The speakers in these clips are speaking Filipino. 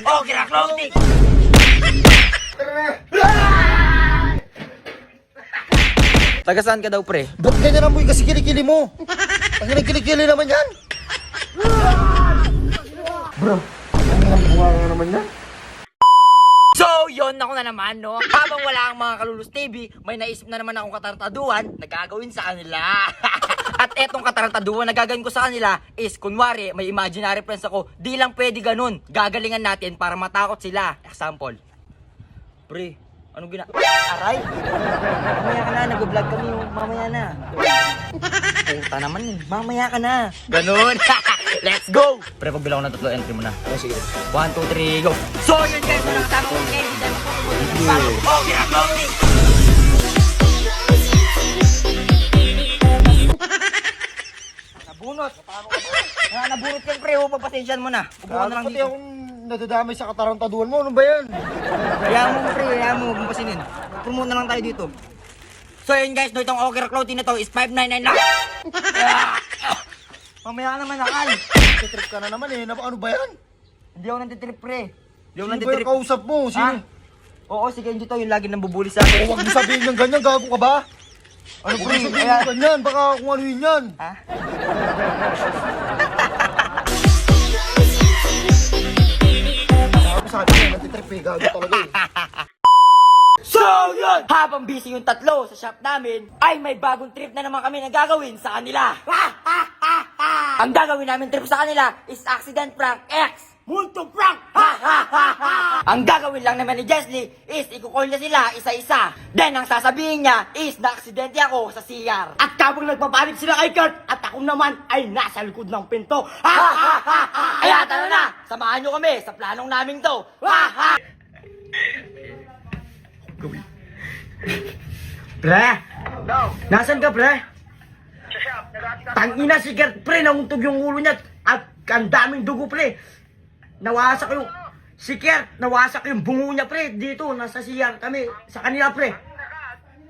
Okay na, clothing! Taga saan ka daw, pre? Ba't ganyan ang kasi kilikili mo? Ang kilikili naman yan. Bro, ang bunga nga naman yan. So, yon ako na naman, no? Habang wala ang mga Kalulus TV, may naisip na naman akong katartaduan na gagawin sa kanila. At etong katartaduan na gagawin ko sa kanila is, kunwari, may imaginary friends ako, di lang pwede ganun. Gagalingan natin para matakot sila. Example. Pre, anong Aray? Mamaya ka na, nag-vlog kami yung mamaya na. Puta naman eh, mamaya ka na. Ganun. Let's go! Pre, pag bilang ko ng tatlo, entry mo na. Sige. 1, 2, 3, go! So, yun guys, wala kasama kong candy dahil magpupunta ng bago. Okay na, clothing! Nabunot! Nabunot yan, pre. Pagpasensyan mo na. Upo ka na lang Pati dito. akong nadadamay sa katarantaduan mo. Ano ba yan? Kaya mo, pre. Kaya mo. Huwag mong pasinin. Promote na lang tayo dito. So, yun guys, no, itong okay na clothing na to is 599 lang. Mamaya ka naman, nakal. Titrip ka na naman eh. Ano ba yan? Hindi ako nantitrip, pre. Hindi ako Sino ba nantitrip. yung kausap mo? Ha? Sino? Oo, si Kenji to, yung lagi nang bubuli sa akin. Huwag mo sabihin ng ganyan. Gago ka ba? Ano Pre, ba sabihin kaya- ng ganyan? Baka kung ano yun yan. Ha? Ako sabi ko, natitrip eh. Gago talaga eh. So, yun! Habang busy yung tatlo sa shop namin, ay may bagong trip na naman kami na gagawin sa kanila. Ang gagawin namin trip sa kanila is Accident Prank X Multo Prank! Ang gagawin lang naman ni Jesly is ikukull niya sila isa-isa. Then, ang sasabihin niya is na-aksidente ako sa CR. At kapag nagpapanik sila kay Kurt, at ako naman ay nasa likod ng pinto. Kaya tara na! Samahan niyo kami sa planong naming to. Pre! Nasaan ka, pre? Tangina si Kurt, pre, nauntog yung ulo niya at ang daming dugo, pre. Nawasak yung... Si Kurt, nawasak yung bungo niya, pre. Dito, nasa CR kami. Sa kanila, pre.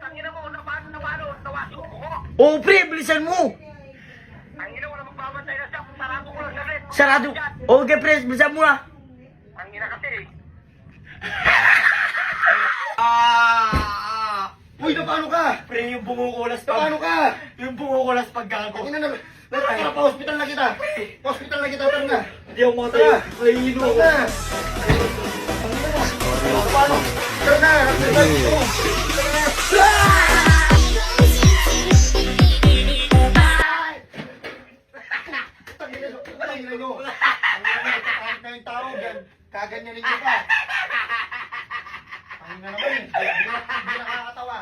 Tangina mo, nawasok ko. Oo, pre, bilisan mo. Tangina, wala magbabantay na siya. Sarado ko lang saglit. Sarado. Okay, pre, bilisan mo na. Tangina kasi. Uy, paano ka? Pre, yung bungo ko las Paano ka? Yung bungo ko las paggago. Ina na. Tara, pa-hospital na kita. Pa-hospital na kita, tara na. Hindi ako makatayo. Nahihilo ako. Tara na. Paano? Tara na. Tara na. Tangina nyo. Kahit na yung tao, kaganyanin nyo pa. Tangina naman eh. Hindi nakakatawa.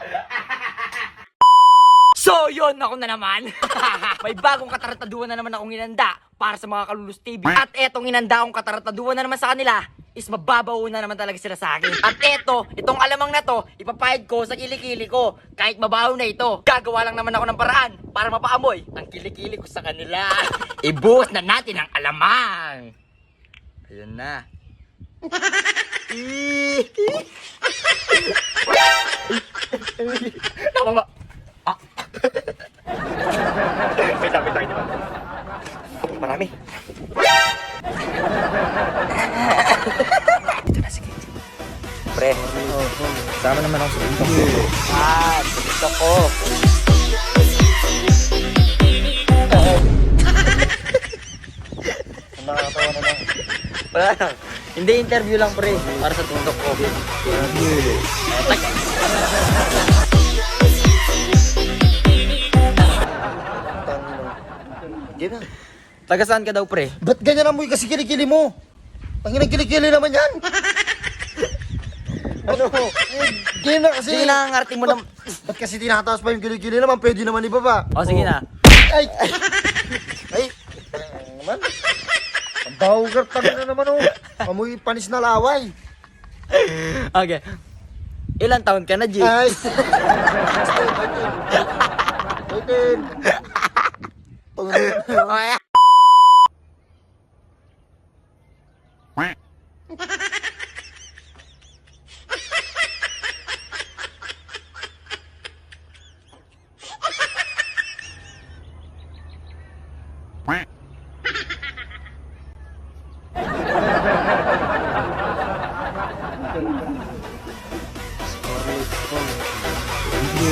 So, yun, ako na naman. May bagong katarataduan na naman akong inanda para sa mga Kalulus TV. At etong inanda akong katarataduan na naman sa kanila is mababaw na naman talaga sila sa akin. At itong alamang na to, ipapahid ko sa kilikili ko. Kahit mabaho na ito, gagawa lang naman ako ng paraan para mapaamoy ang kilikili ko sa kanila. Ibuhos na natin ang alamang. Ayun na. Tama ba? Pitay naman. Marami. Ito na, sige. Pre, sama naman ako sa TikTok ko. Sa TikTok ko. Nakakatawa na lang. Wala lang. Hindi, interview lang, pre. Para sa TikTok ko. Gina. Taga saan ka daw, pre? Ba't ganyan ang kasi kilikili mo? Ang kilikili naman yan. Ano? Gina kasi. Sige na, ang arte mo lang. Ba't kasi tinataas pa yung kilikili naman? Pwede naman iba pa. O, sige na. Ay! Ay! Naman. Ang bawgar na naman oh. Amoy panis na laway. Okay. Ilan taon ka na, G? Ay! Waitin! So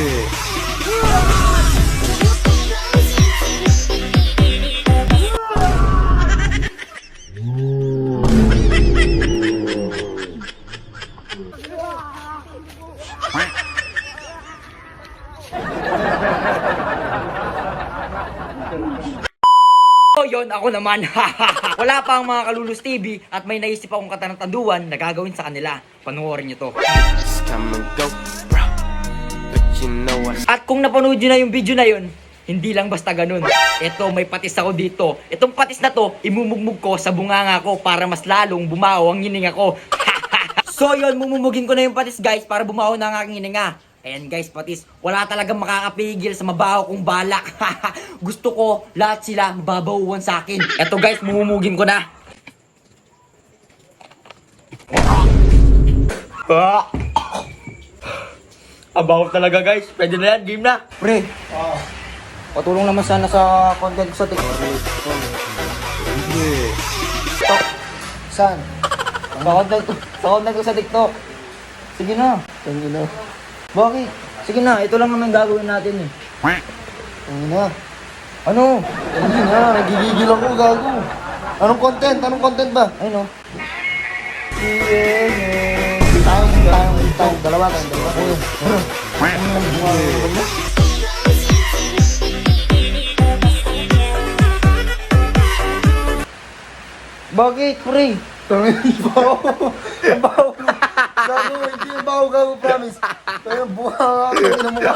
yun, ako naman. Wala pa ang mga Kalulus TV at may naisip akong katarantaduan na gagawin sa kanila. Panoorin nyo to. Come and go, bro. But you know what's At kung napanood nyo na yung video na yun, hindi lang basta ganun. Ito, may patis ako dito. Itong patis na to, imumugmug ko sa bunganga ko para mas lalong bumaho ang hininga ko. So yun, mumumugin ko na yung patis guys para bumaho na ang aking hininga. Ayan guys, patis, wala talagang makakapigil sa mabaho kong balak. Gusto ko, lahat sila mababauan sa akin. Eto guys, mumumugin ko na. Abaw talaga guys, pwede na yan, game na. Pre, patulong naman sana sa content ko sa TikTok. Saan? Sa content ko sa TikTok. Sige na. Ang ina. Bakit? Sige na, ito lang naman gagawin natin eh. Ang ina. Ano? Hindi na, nagigigil ako, gago. Anong content? Anong content ba? Ayun oh. Tayo. Dalawa. Bakit, pre? Tangin, baho. Ang baho. Gago, hindi yung baho, gago, promise. Tayo, buha ka. Tangin na mukha.